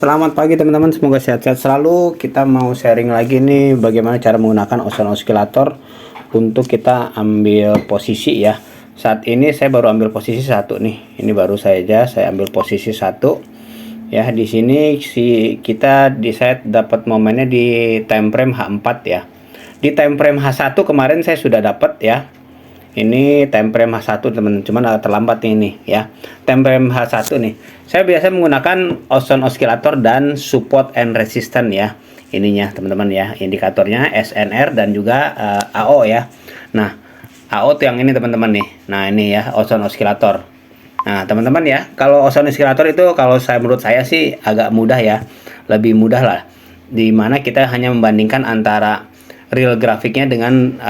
Selamat pagi teman-teman, semoga sehat-sehat selalu. Kita mau sharing lagi nih bagaimana cara menggunakan Ozone Oscillator untuk kita ambil posisi ya. Saat ini saya baru ambil posisi satu nih. Ini baru saja saya ambil posisi satu. Ya, di sini kita saya dapat momennya di time frame H4 ya. Di time frame H1 kemarin saya sudah dapat ya. Ini time frame H1 teman, cuman agak terlambat ini ya. Time frame H1 nih. Saya biasa menggunakan Ozone Oscillator dan support and resistance ya. Ininya teman-teman ya, indikatornya SNR dan juga AO ya. Nah, AO tuh yang ini teman-teman nih. Nah, ini ya Ozone Oscillator. Nah, teman-teman ya, kalau Ozone Oscillator itu kalau menurut saya sih agak mudah ya. Lebih mudah lah. Dimana kita hanya membandingkan antara real grafiknya dengan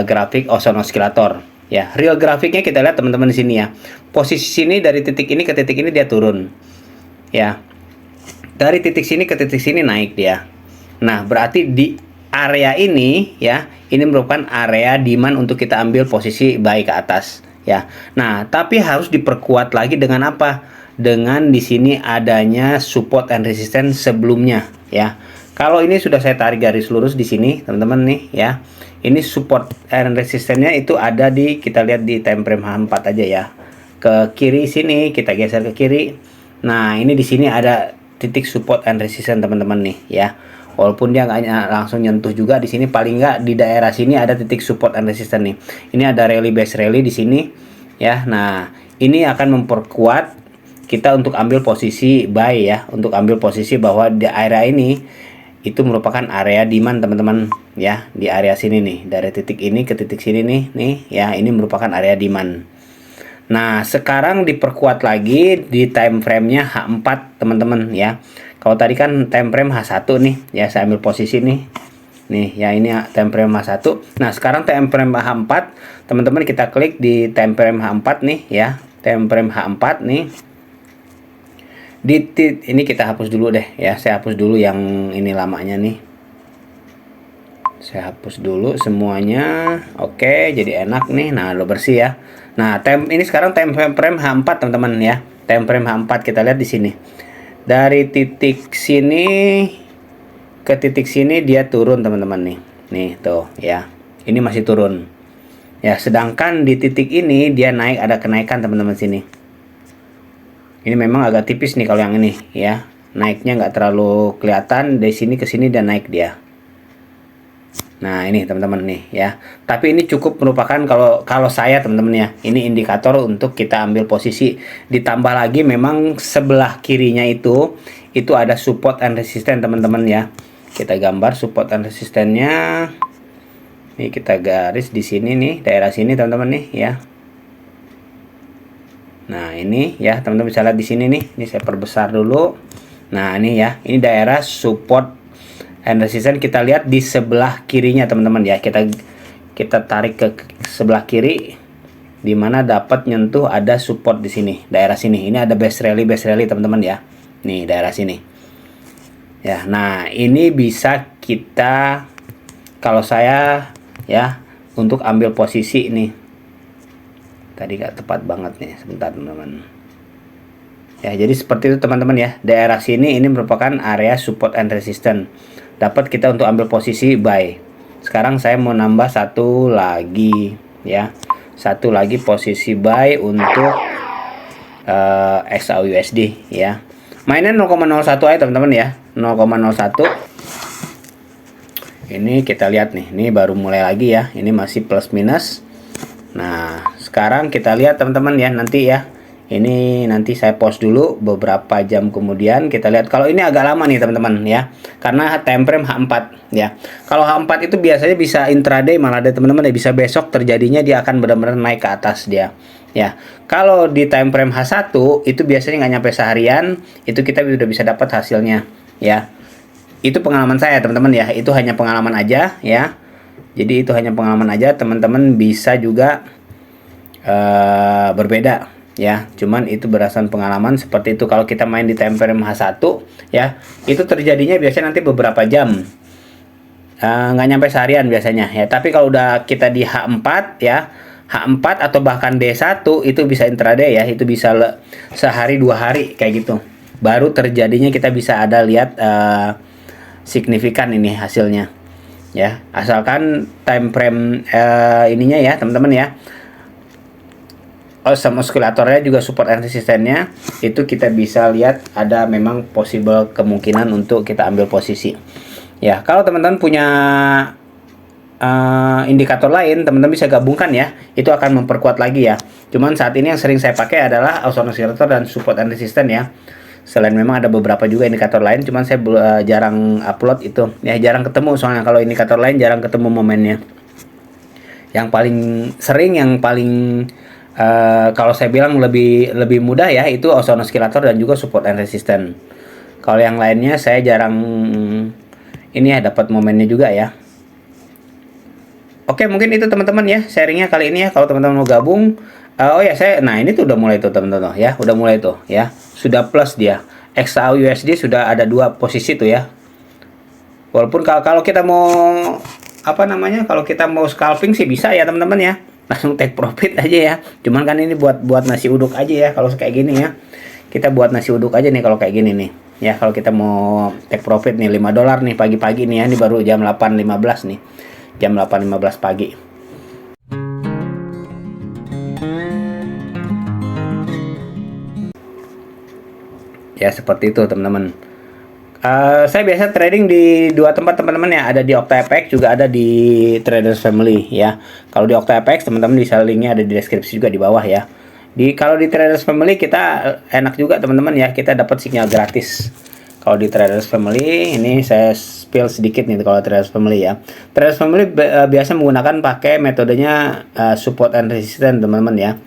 grafik Ozone Oscillator ya. Real grafiknya kita lihat teman-teman di sini ya. Posisi sini dari titik ini ke titik ini dia turun ya. Dari titik sini ke titik sini naik dia. Nah, berarti di area ini ya, ini merupakan area demand untuk kita ambil posisi buy ke atas ya. Nah, tapi harus diperkuat lagi dengan apa? Dengan di sini adanya support and resistance sebelumnya ya. Kalau ini sudah saya tarik garis lurus di sini, teman-teman nih ya. Ini support and resistance-nya itu ada di, kita lihat di time frame H4 aja ya. Ke kiri sini, kita geser ke kiri. Nah, ini di sini ada titik support and resistance teman-teman nih ya. Walaupun dia nggak langsung nyentuh juga di sini, paling nggak di daerah sini ada titik support and resistance nih. Ini ada rally base rally di sini ya. Nah, ini akan memperkuat kita untuk ambil posisi buy ya, untuk ambil posisi bahwa di area ini itu merupakan area demand teman-teman ya. Di area sini nih, dari titik ini ke titik sini nih ya, ini merupakan area demand. Nah, sekarang diperkuat lagi di time frame-nya H4 teman-teman ya. Kalau tadi kan time frame H1 nih ya, saya ambil posisi nih ya, ini time frame H1. Nah, sekarang time frame H4 teman-teman, kita klik di time frame H4 nih ya, time frame H4 nih. Ini kita hapus dulu deh ya, saya hapus dulu yang ini lamanya nih, saya hapus dulu semuanya. Oke, jadi enak nih. Nah, lo bersih ya. Nah, ini sekarang time frame H4 teman-teman ya, time frame H4 kita lihat di sini, dari titik sini ke titik sini dia turun teman-teman nih tuh ya, ini masih turun ya. Sedangkan di titik ini dia naik, ada kenaikan teman-teman sini. Ini memang agak tipis nih kalau yang ini ya, naiknya nggak terlalu kelihatan. Dari sini ke sini dan naik dia. Nah, ini teman-teman nih ya. Tapi ini cukup merupakan, kalau saya teman-teman ya, ini indikator untuk kita ambil posisi. Ditambah lagi memang sebelah kirinya itu ada support and resistance teman-teman ya. Kita gambar support and resistance-nya. Ini kita garis di sini nih, daerah sini teman-teman nih ya. Nah, ini ya teman-teman bisa lihat di sini nih. Ini saya perbesar dulu. Nah, ini ya, ini daerah support and resistance. Kita lihat di sebelah kirinya teman-teman ya. Kita tarik ke sebelah kiri, dimana dapat nyentuh ada support di sini, daerah sini. Ini ada base rally teman-teman ya. Nih daerah sini. Ya, nah ini bisa kita, kalau saya ya, untuk ambil posisi nih. Tadi gak tepat banget nih, sebentar teman-teman ya. Jadi seperti itu teman-teman ya, daerah sini ini merupakan area support and resistance, dapat kita untuk ambil posisi buy. Sekarang saya mau nambah satu lagi ya, satu lagi posisi buy untuk XAUUSD ya. Mainnya 0,01 aja teman-teman ya, 0,01. Ini kita lihat nih, ini baru mulai lagi ya, ini masih plus minus. Nah, sekarang kita lihat teman-teman ya, nanti ya, ini nanti saya pause dulu beberapa jam kemudian kita lihat. Kalau ini agak lama nih teman-teman ya, karena time frame H4 ya. Kalau H4 itu biasanya bisa intraday, malah ada teman-teman ya, bisa besok terjadinya dia akan benar-benar naik ke atas dia ya. Kalau di time frame H1 itu biasanya nggak nyampe seharian, itu kita udah bisa dapat hasilnya ya. Itu pengalaman saya teman-teman ya, itu hanya pengalaman aja ya. Jadi itu hanya pengalaman aja, teman-teman bisa juga berbeda ya. Cuman itu berdasarkan pengalaman seperti itu. Kalau kita main di time frame H1 ya, itu terjadinya biasanya nanti beberapa jam, nggak nyampe seharian biasanya ya. Tapi kalau udah kita di H4 ya, H4 atau bahkan D1 itu bisa intraday ya, itu bisa sehari 2 hari kayak gitu baru terjadinya kita bisa ada lihat signifikan ini hasilnya ya. Asalkan time frame ininya ya teman-teman ya, sama oscillatornya juga support and resistennya, itu kita bisa lihat ada memang possible kemungkinan untuk kita ambil posisi ya. Kalau teman-teman punya indikator lain, teman-teman bisa gabungkan ya, itu akan memperkuat lagi ya. Cuman saat ini yang sering saya pakai adalah Ausone oscillator dan support and resistance ya. Selain memang ada beberapa juga indikator lain, cuman saya jarang upload itu ya, jarang ketemu soalnya kalau indikator lain jarang ketemu momennya. Yang paling sering, yang paling kalau saya bilang lebih mudah ya, itu Ausone oscillator dan juga support and resistance. Kalau yang lainnya saya jarang ini ya, dapat momennya juga ya. Oke, mungkin itu teman-teman ya sharingnya kali ini ya. Kalau teman-teman mau gabung, oh ya nah ini tuh udah mulai tuh teman-teman ya, udah mulai tuh ya, sudah plus dia. XAU USD sudah ada 2 posisi tuh ya. Walaupun kalau kita mau kalau kita mau scalping sih bisa ya teman-teman ya, langsung take profit aja ya. Cuman kan ini buat nasi uduk aja ya kalau kayak gini ya. Kita buat nasi uduk aja nih kalau kayak gini nih. Ya kalau kita mau take profit nih $5 nih pagi-pagi nih ya, ini baru jam 8.15 nih. Jam 8.15 pagi. Ya seperti itu teman-teman. Saya biasa trading di 2 tempat teman-teman ya, ada di OctaFX juga ada di Traders Family ya. Kalau di OctaFX teman-teman bisa linknya ada di deskripsi juga di bawah ya. Kalau di Traders Family kita enak juga teman-teman ya, kita dapat sinyal gratis. Kalau di Traders Family ini saya spill sedikit nih kalau Traders Family ya. Traders Family biasa menggunakan pakai metodenya support and resistance teman-teman ya.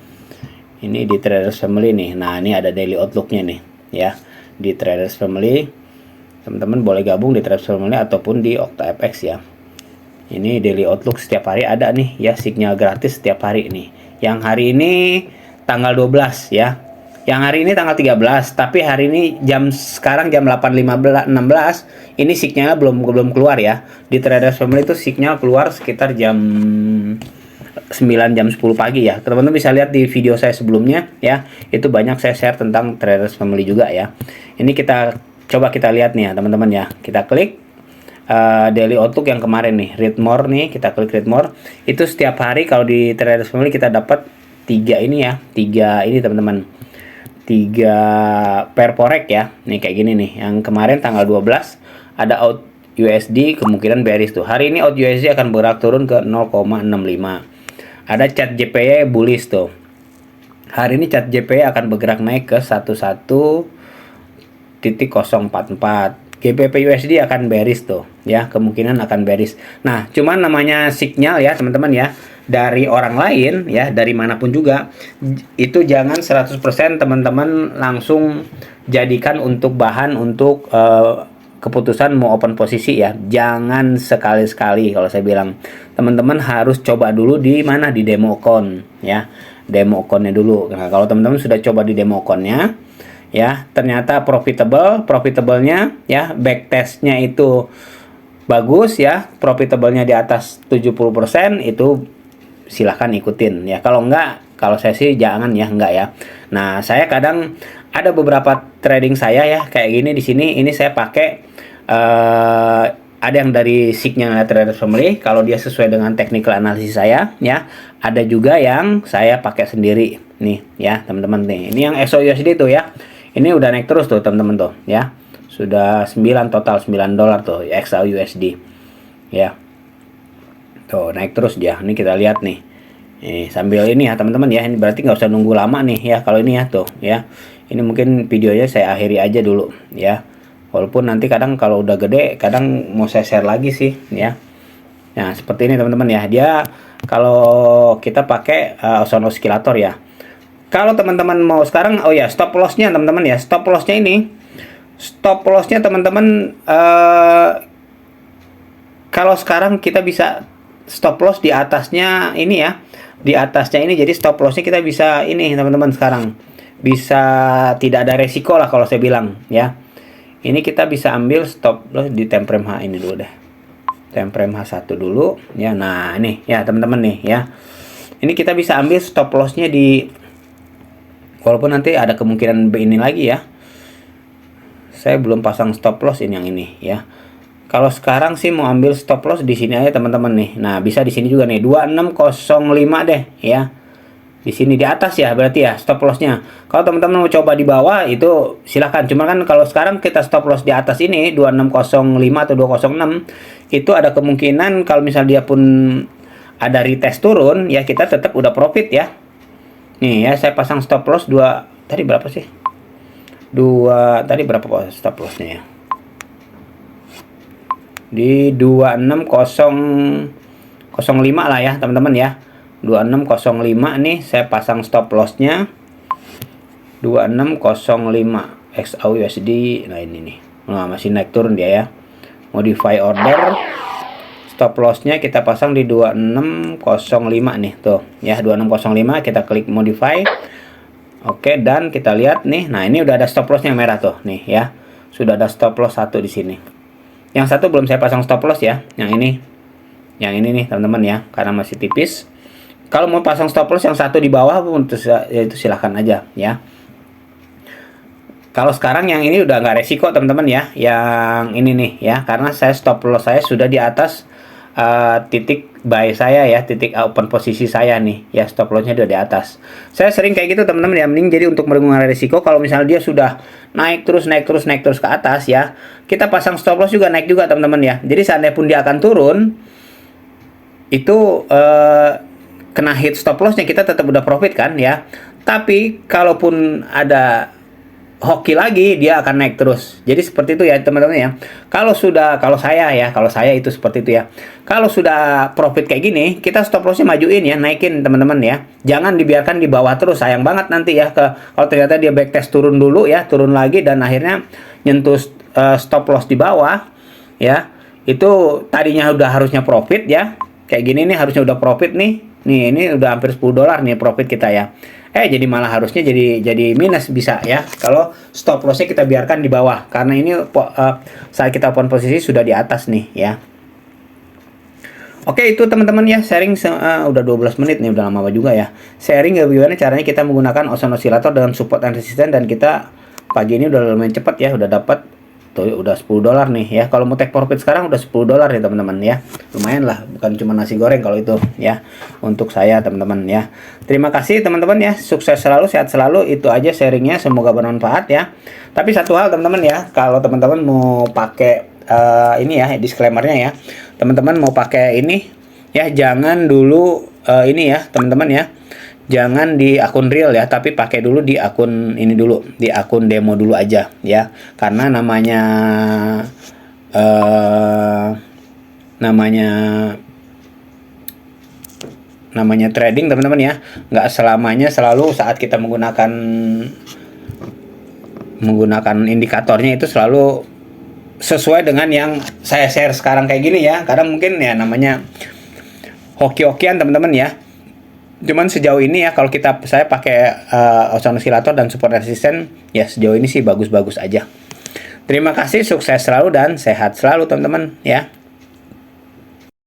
Ini di Traders Family nih. Nah, ini ada daily outlooknya nih ya. Di Traders Family teman-teman boleh gabung di Traders Family ataupun di OctaFX ya. Ini daily outlook setiap hari ada nih ya, sinyal gratis setiap hari nih. Yang hari ini tanggal 12 ya. Yang hari ini tanggal 13, tapi hari ini sekarang jam 8.16 ini sinyalnya belum keluar ya. Di Traders Family itu sinyal keluar sekitar jam 9 jam 10 pagi ya. Teman-teman bisa lihat di video saya sebelumnya ya. Itu banyak saya share tentang Traders Family juga ya. Ini kita coba kita lihat nih ya teman-teman ya. Kita klik daily outlook yang kemarin nih, read more nih, kita klik read more. Itu setiap hari kalau di Traders Family kita dapat 3 ini ya. 3 ini teman-teman. 3 perforek ya. Nih kayak gini nih. Yang kemarin tanggal 12 ada out USD kemungkinan bearish tuh. Hari ini out USD akan bergerak turun ke 0,65. Ada chart JPY bullish tuh. Hari ini chart JPY akan bergerak naik ke 11.044. GBP USD akan bearish tuh ya, kemungkinan akan bearish. Nah, cuman namanya sinyal ya teman-teman ya, dari orang lain ya, dari manapun juga, itu jangan 100% teman-teman langsung jadikan untuk bahan untuk keputusan mau open posisi ya. Jangan sekali-sekali, kalau saya bilang teman-teman harus coba dulu di mana, di demo account ya, demo accountnya dulu. Nah, kalau teman-teman sudah coba di demo accountnya ya, ternyata profitablenya ya, backtestnya itu bagus ya, profitablenya di atas 70%, itu silahkan ikutin ya. Kalau enggak, kalau saya sih jangan ya, enggak ya. Nah, saya kadang ada beberapa trading saya ya kayak gini di sini. Ini saya pakai ada yang dari signal Traders Family kalau dia sesuai dengan technical analisis saya ya. Ada juga yang saya pakai sendiri nih ya teman-teman nih. Ini yang XAUUSD tuh ya. Ini udah naik terus tuh teman-teman tuh ya. Sudah 9 total $9 tuh XAUUSD ya. Tuh naik terus dia. Ini kita lihat nih. Sambil ini ya teman-teman ya. Ini berarti nggak usah nunggu lama nih ya kalau ini ya tuh ya. Ini mungkin videonya saya akhiri aja dulu ya. Walaupun nanti kadang kalau udah gede, kadang mau saya share lagi sih ya. Nah seperti ini teman-teman ya. Dia kalau kita pakai Ausone oscillator ya. Kalau teman-teman mau sekarang, oh ya stop lossnya teman-teman ya. Stop lossnya ini, stop lossnya teman-teman. Kalau sekarang kita bisa stop loss di atasnya ini ya, di atasnya ini. Jadi stop lossnya kita bisa ini teman-teman, sekarang bisa tidak ada resiko lah kalau saya bilang ya. Ini kita bisa ambil stop loss di time frame H ini dulu deh, time frame H1 dulu ya. Nah ini ya teman-teman nih ya, ini kita bisa ambil stop lossnya di, walaupun nanti ada kemungkinan ini lagi ya, Saya belum pasang stop loss ini yang ini ya. Kalau sekarang sih mau ambil stop loss di sini aja teman-teman nih. Nah, bisa di sini juga nih 2605 deh ya. Di sini di atas ya berarti ya stop lossnya. Kalau teman-teman mau coba di bawah itu silahkan. Cuma kan kalau sekarang kita stop loss di atas ini 2605 atau 206 itu ada kemungkinan kalau misal dia pun ada retest turun ya kita tetap udah profit ya. Nih ya saya pasang stop loss 2 tadi berapa sih? 2 tadi berapa stop lossnya ya? Di 26005 lah ya teman-teman ya. 2605 nih saya pasang stop lossnya 2605 XAUUSD. Nah ini nih, nah, masih naik turun dia ya. Modify order, stop lossnya kita pasang di 2605 nih tuh ya. 2605 kita klik modify. Oke, dan kita lihat nih. Nah ini udah ada stop lossnya merah tuh nih ya. Sudah ada stop loss satu di sini. Yang satu belum saya pasang stop loss ya. Yang ini nih teman-teman ya, karena masih tipis. Kalau mau pasang stop loss yang satu di bawah pun itu silahkan aja ya. Kalau sekarang yang ini udah nggak resiko teman-teman ya. Yang ini nih ya, karena saya stop loss saya sudah di atas titik buy saya ya, titik open posisi saya nih ya, stop lossnya udah di atas. Saya sering kayak gitu teman-teman ya, mending jadi untuk mengurangi resiko kalau misalnya dia sudah naik terus ke atas ya, kita pasang stop loss juga naik juga teman-teman ya. Jadi seandainya pun dia akan turun itu kena hit stop lossnya kita tetap udah profit kan ya. Tapi kalaupun ada hoki lagi dia akan naik terus. Jadi seperti itu ya teman-teman ya. Kalau saya itu seperti itu ya. Kalau sudah profit kayak gini, kita stop lossnya majuin ya, naikin teman-teman ya. Jangan dibiarkan di bawah terus, sayang banget nanti ya. Kalau ternyata dia backtest turun dulu ya, turun lagi dan akhirnya nyentuh stop loss di bawah ya. Itu tadinya udah harusnya profit ya. Kayak gini nih harusnya udah profit nih. Nih ini udah hampir $10 nih profit kita ya. Jadi malah harusnya jadi minus bisa ya. Kalau stop lossnya kita biarkan di bawah, karena ini saat kita open posisi sudah di atas nih ya. Oke, itu teman-teman ya sharing udah 12 menit nih, udah lama juga ya. Sharing bagaimana caranya kita menggunakan Ocean Oscillator dengan support and resistance, dan kita pagi ini udah lumayan cepat ya, udah dapat tuh udah $10 nih ya. Kalau mau take profit sekarang udah $10 ya teman-teman ya. Lumayan lah, bukan cuma nasi goreng kalau itu ya. Untuk saya teman-teman ya. Terima kasih teman-teman ya. Sukses selalu, sehat selalu. Itu aja sharingnya, semoga bermanfaat ya. Tapi satu hal teman-teman ya, kalau teman-teman mau pakai ini ya disclaimernya ya. Teman-teman mau pakai ini ya, jangan dulu ini ya teman-teman ya. Jangan di akun real ya, tapi pakai dulu di akun ini dulu, di akun demo dulu aja ya. Karena namanya trading teman-teman ya, nggak selamanya selalu saat kita menggunakan indikatornya itu selalu sesuai dengan yang saya share sekarang kayak gini ya. Karena mungkin ya namanya hoki-hokian teman-teman ya. Cuman sejauh ini ya, kalau saya pakai Ocean Oscillator dan support resistance ya, sejauh ini sih bagus-bagus aja. Terima kasih, sukses selalu dan sehat selalu teman-teman ya.